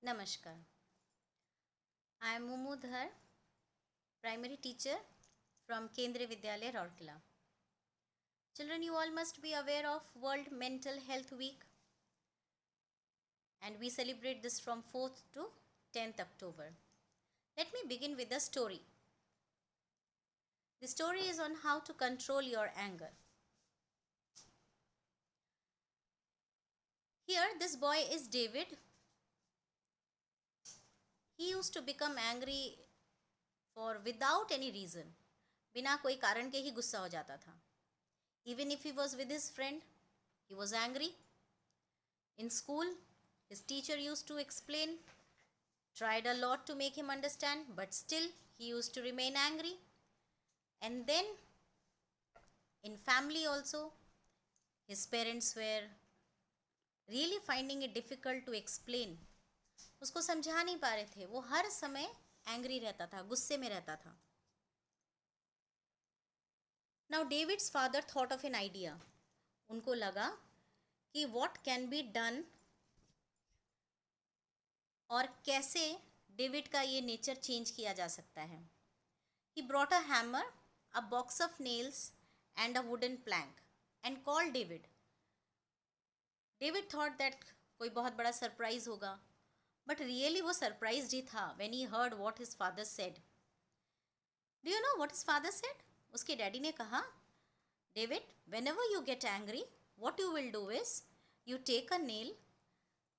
Namaskar. I am Mumu Dhar, primary teacher from Kendriya Vidyalaya, Rourkela. Children, you all must be aware of World Mental Health Week, and we celebrate this from 4th to 10th October. Let me begin with a story. The story is on how to control your anger. Here, this boy is David. He used to become angry for without any reason. बिना कोई कारण के ही गुस्सा हो जाता था. Even if he was with his friend, he was angry. In school, his teacher used to explain, tried a lot to make him understand, but still he used to remain angry. And then in family also, his parents were really finding it difficult to explain. उसको समझा नहीं पा रहे थे. वो हर समय angry रहता था, गुस्से में रहता था. Now David's father thought of an idea. उनको लगा कि what can be done और कैसे डेविड का ये नेचर चेंज किया जा सकता है. He brought a hammer, a box of nails and a wooden plank and called David. David thought that कोई बहुत बड़ा सरप्राइज होगा, but really वो सरप्राइज्ड ही था when he heard what his father said. Do you know what his father said? उसके daddy ने कहा, David, whenever you get angry, what you will do is you take a nail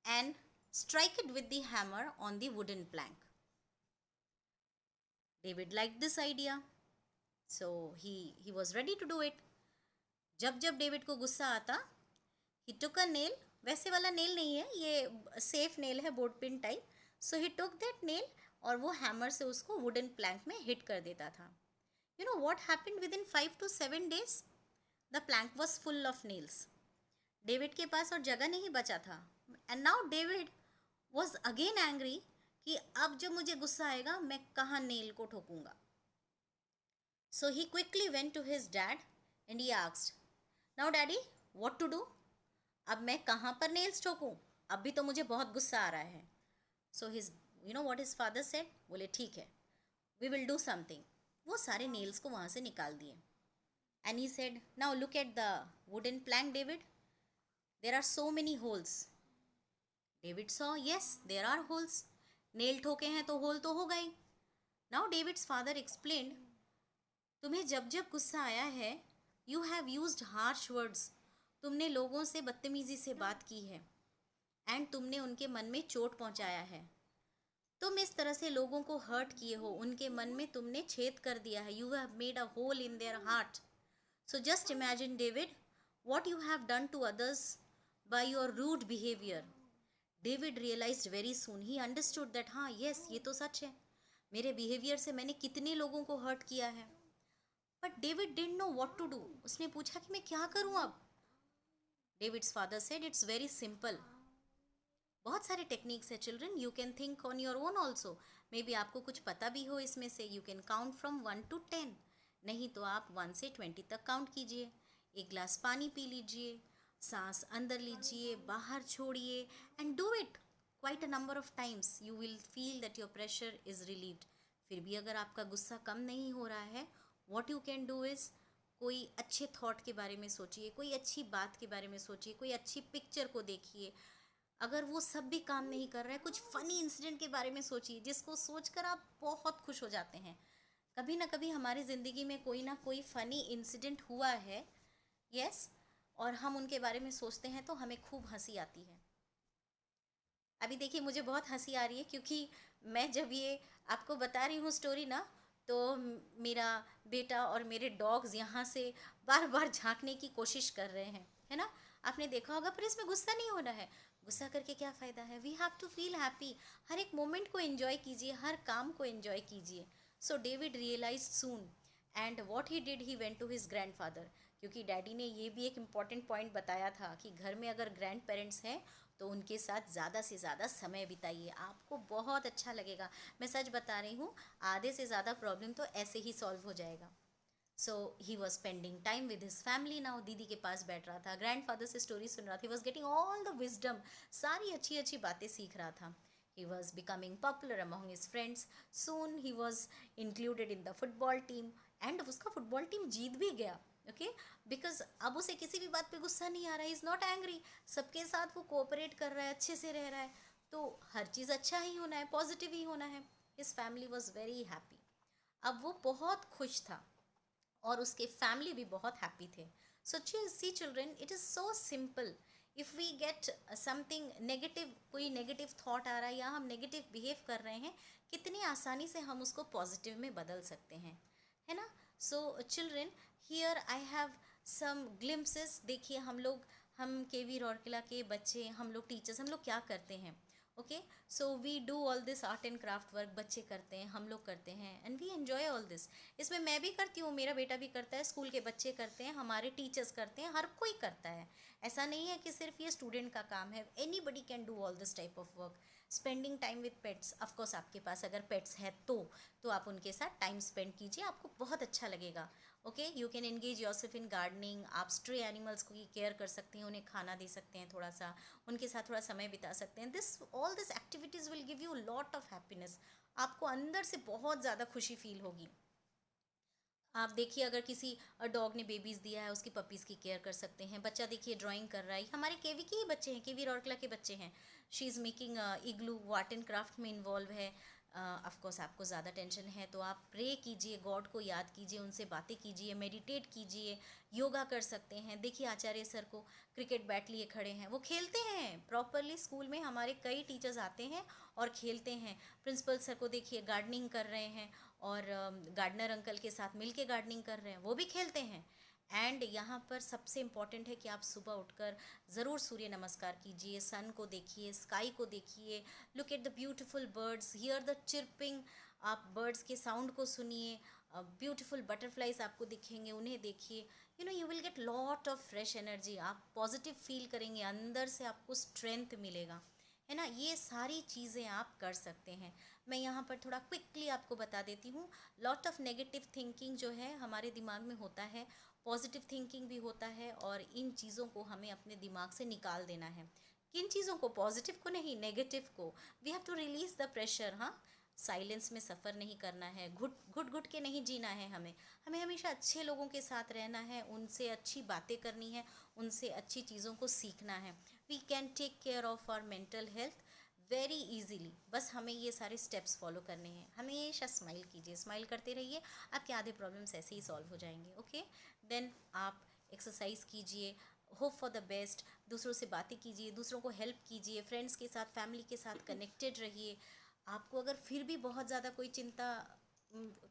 and strike it with the hammer on the wooden plank. David liked this idea, so he was ready to do it. जब जब David को गुस्सा आता, he took a nail. वैसे वाला nail नहीं है, ये सेफ नेल है, board pin type. So he took that nail और वो हैमर से उसको वुडन प्लैंक में हिट कर देता था. You know what happened with in 5 to 7 days? The plank was full of nails. David के पास और जगह नहीं बचा था. And now David was again angry कि अब जब मुझे गुस्सा आएगा मैं कहाँ नेल को ठोकूंगा. So he quickly went to his dad and he asked, now daddy what to do? अब मैं कहाँ पर नेल्स ठोकूं? अब भी तो मुझे बहुत गुस्सा आ रहा है. So his you know what his father said? बोले ठीक है, वी विल डू समथिंग. वो सारे नेल्स को वहाँ से निकाल दिए. And he said, now look at the wooden plank David, there are so many holes. David saw, yes there are holes. Nail ठोके हैं तो होल तो हो गई. नाउ डेविड्स फादर एक्सप्लेन्ड, तुम्हें जब जब गुस्सा आया है, you have used harsh words. तुमने लोगों से बदतमीज़ी से बात की है एंड तुमने उनके मन में चोट पहुंचाया है. तुम इस तरह से लोगों को हर्ट किए हो, उनके मन में तुमने छेद कर दिया है. You have made a hole in their heart. So just imagine David what you have done to others by your rude behaviour. David realised very soon, he understood that हाँ यस ये तो सच है, मेरे बिहेवियर से मैंने कितने लोगों को हर्ट किया है. But David didn't know what to do. उसने पूछा कि मैं क्या करूँ अब. David's father said, it's very simple. बहुत सारे टेक्निक्स है children, you can think on your own also. Maybe आपको कुछ पता भी हो इसमें से. You can count from 1 to 10. नहीं तो आप 1 से 20 तक काउंट कीजिए. एक ग्लास पानी पी लीजिए, सांस अंदर लीजिए, बाहर छोड़िए and do it quite a number of times. You will feel that your pressure is relieved. फिर भी अगर आपका गुस्सा कम नहीं हो रहा है, what you can do is कोई अच्छे थॉट के बारे में सोचिए, कोई अच्छी बात के बारे में सोचिए, कोई अच्छी पिक्चर को देखिए. अगर वो सब भी काम नहीं कर रहा है, कुछ फ़नी इंसिडेंट के बारे में सोचिए जिसको सोचकर आप बहुत खुश हो जाते हैं. कभी ना कभी हमारी ज़िंदगी में कोई ना कोई फ़नी इंसिडेंट हुआ है, यस, और हम उनके बारे में सोचते हैं तो हमें खूब हंसी आती है. अभी देखिए मुझे बहुत हंसी आ रही है क्योंकि मैं जब ये आपको बता रही हूँ स्टोरी ना, तो मेरा बेटा और मेरे डॉग्स यहाँ से बार बार झांकने की कोशिश कर रहे हैं, है ना. आपने देखा होगा, पर इसमें गुस्सा नहीं होना है. गुस्सा करके क्या फ़ायदा है. We have to feel happy. हर एक मोमेंट को एंजॉय कीजिए, हर काम को एंजॉय कीजिए. So David realise soon and what he did, he went to his grandfather. क्योंकि डैडी ने ये भी एक इम्पॉर्टेंट पॉइंट बताया था कि घर में अगर ग्रैंड पेरेंट्स हैं तो उनके साथ ज़्यादा से ज़्यादा समय बिताइए, आपको बहुत अच्छा लगेगा. मैं सच बता रही हूँ, आधे से ज़्यादा प्रॉब्लम तो ऐसे ही सॉल्व हो जाएगा. So he was spending time with his family. Now दीदी के पास बैठ रहा था, ग्रैंड फादर से स्टोरी सुन रहा था. He was getting all the wisdom, सारी अच्छी अच्छी बातें सीख रहा था. He was becoming popular among his friends. Soon he was included in the football team, and उसका फुटबॉल टीम जीत भी गया. ओके, बिकॉज अब उसे किसी भी बात पे गुस्सा नहीं आ रहा है. Is not angry. सबके साथ वो कोऑपरेट कर रहा है, अच्छे से रह रहा है. तो हर चीज़ अच्छा ही होना है, पॉजिटिव ही होना है. His family was very happy. अब वो बहुत खुश था और उसके फैमिली भी बहुत हैप्पी थे. So see children, it is so simple. If we get something negative, कोई नेगेटिव थॉट आ रहा है या हम नेगेटिव बिहेव कर रहे हैं, कितनी आसानी से हम उसको पॉजिटिव में बदल सकते हैं, है ना. So children, here I have some glimpses. देखिए हम के वी रौरकिला के बच्चे, हम लोग टीचर्स, हम लोग क्या करते हैं. Okay, so we do all this art and craft work. बच्चे करते हैं, हम लोग करते हैं, and we enjoy all this. इसमें मैं भी करती हूँ, मेरा बेटा भी करता है, स्कूल के बच्चे करते हैं, हमारे टीचर्स करते हैं, हर कोई करता है. ऐसा नहीं है कि सिर्फ ये स्टूडेंट का काम है. Any buddy can do all this type of work. Spending time with pets, of course आपके पास अगर पेट्स है तो आप उनके साथ टाइम स्पेंड कीजिए, आपको बहुत अच्छा लगेगा. Okay, you can engage yourself in gardening. आप स्ट्रे एनिमल्स की केयर कर सकते हैं, उन्हें खाना दे सकते हैं, थोड़ा सा उनके साथ थोड़ा समय बिता सकते हैं. All this activities will give you lot of happiness. आपको अंदर से बहुत ज़्यादा खुशी फील होगी. आप देखिए, अगर किसी डॉग ने बेबीज़ दिया है, उसकी पपीज़ की केयर कर सकते हैं. बच्चा देखिए ड्राइंग कर रहा है, हमारे केवी के ही बच्चे हैं, केवी रौरकला के बच्चे हैं. She is making igloo, art and craft में इन्वॉल्व है. ऑफकोर्स आपको ज़्यादा टेंशन है तो आप प्रे कीजिए, गॉड को याद कीजिए, उनसे बातें कीजिए, मेडिटेट कीजिए, योगा कर सकते हैं. देखिए आचार्य सर को क्रिकेट बैट लिए खड़े हैं, वो खेलते हैं प्रॉपरली. स्कूल में हमारे कई टीचर्स आते हैं और खेलते हैं. प्रिंसिपल सर को देखिए गार्डनिंग कर रहे हैं, और गार्डनर अंकल के साथ मिल के गार्डनिंग कर रहे हैं, वो भी खेलते हैं. एंड यहाँ पर सबसे इम्पॉर्टेंट है कि आप सुबह उठकर ज़रूर सूर्य नमस्कार कीजिए, सन को देखिए, स्काई को देखिए. Look at the beautiful birds, here the chirping. आप बर्ड्स के साउंड को सुनिए. ब्यूटिफुल बटरफ्लाइज आपको दिखेंगे, उन्हें देखिए. You will get lot of fresh energy. आप पॉजिटिव फील करेंगे, अंदर से आपको स्ट्रेंथ मिलेगा, है ना. ये सारी चीज़ें आप कर सकते हैं. मैं यहाँ पर थोड़ा क्विकली आपको बता देती हूँ. लॉट ऑफ नेगेटिव थिंकिंग जो है हमारे दिमाग में होता है, पॉजिटिव थिंकिंग भी होता है, और इन चीज़ों को हमें अपने दिमाग से निकाल देना है. किन चीज़ों को? पॉजिटिव को नहीं, नेगेटिव को. We have to release the pressure. हाँ, साइलेंस में सफ़र नहीं करना है, घुट घुट घुट के नहीं जीना है. हमें हमें हमेशा अच्छे लोगों के साथ रहना है, उनसे अच्छी बातें करनी है, उनसे अच्छी चीज़ों को सीखना है. We can take care of our mental health very easily. बस हमें ये सारे स्टेप्स फॉलो करने हैं. हमेशा स्माइल कीजिए, स्माइल करते रहिए, आपके आधे प्रॉब्लम्स ऐसे ही सॉल्व हो जाएंगे. ओके, देन आप एक्सरसाइज कीजिए, होप फॉर द बेस्ट. दूसरों से बातें कीजिए, दूसरों को हेल्प कीजिए, फ्रेंड्स के साथ, फैमिली के साथ कनेक्टेड रहिए. आपको अगर फिर भी बहुत ज़्यादा कोई चिंता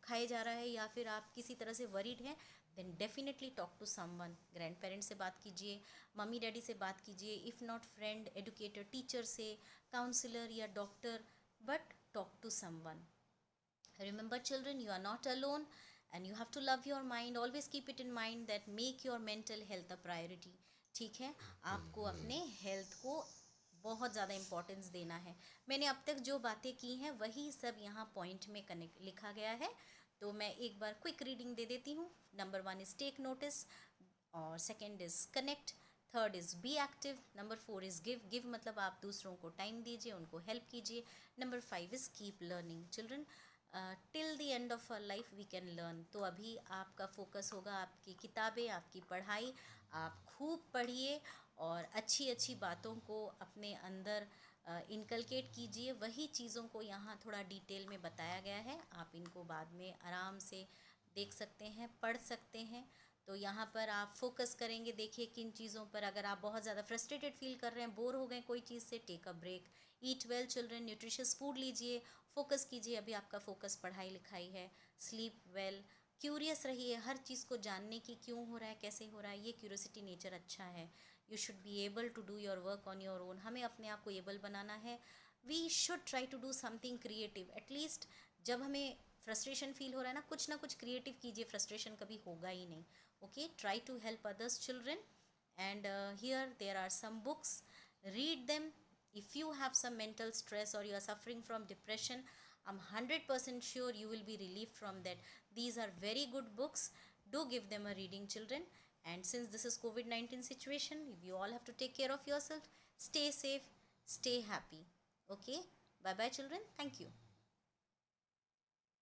खाए जा रहा है, या फिर आप किसी तरह से वरीड हैं, then definitely talk to someone. Grand parents से बात कीजिए, मम्मी डैडी से बात कीजिए, if not friend, educator, teacher से, काउंसलर या doctor, but talk to someone. Remember children, you are not alone, and you have to love your mind. Always keep it in mind that make your mental health a priority. ठीक है, आपको अपने health को बहुत ज़्यादा importance देना है. मैंने अब तक जो बातें की हैं वही सब यहाँ पॉइंट में कनेक्ट लिखा गया है, तो मैं एक बार क्विक रीडिंग दे देती हूँ. नंबर 1 इज़ टेक नोटिस, और second is connect, third is be active, number 4 is give. Give मतलब आप दूसरों को टाइम दीजिए, उनको हेल्प कीजिए. Number 5 is keep learning. Children, till the end of our life we can learn. तो अभी आपका फोकस होगा आपकी किताबें, आपकी पढ़ाई. आप खूब पढ़िए और अच्छी अच्छी बातों को अपने अंदर इनकलकेट कीजिए. वही चीज़ों को यहाँ थोड़ा डिटेल में बताया गया है, आप इनको बाद में आराम से देख सकते हैं, पढ़ सकते हैं. तो यहाँ पर आप फोकस करेंगे. देखिए किन चीज़ों पर, अगर आप बहुत ज़्यादा फ्रस्ट्रेटेड फील कर रहे हैं, बोर हो गए कोई चीज़ से, take a break. Eat well children, nutritious food लीजिए, फोकस कीजिए. अभी आपका फोकस पढ़ाई लिखाई है. स्लीप वेल, क्यूरियस रहिए, हर चीज़ को जानने की, क्यों हो रहा है, कैसे हो रहा है, ये क्यूरियोसिटी नेचर अच्छा है. You should be able to do your work on your own. हमें अपने आप को एबल बनाना है. We should try to do something creative. At least जब हमें फ्रस्ट्रेशन फील हो रहा है ना कुछ क्रिएटिव कीजिए, फ्रस्ट्रेशन कभी होगा ही नहीं. Okay, try to help others children. And here there are some books, read them. If you have some mental stress or you are suffering from depression, I'm 100% sure you will be relieved from that. These are very good books. Do give them a reading, children. And since this is COVID-19 situation, you all have to take care of yourself. Stay safe, stay happy. Okay, bye bye children, thank you.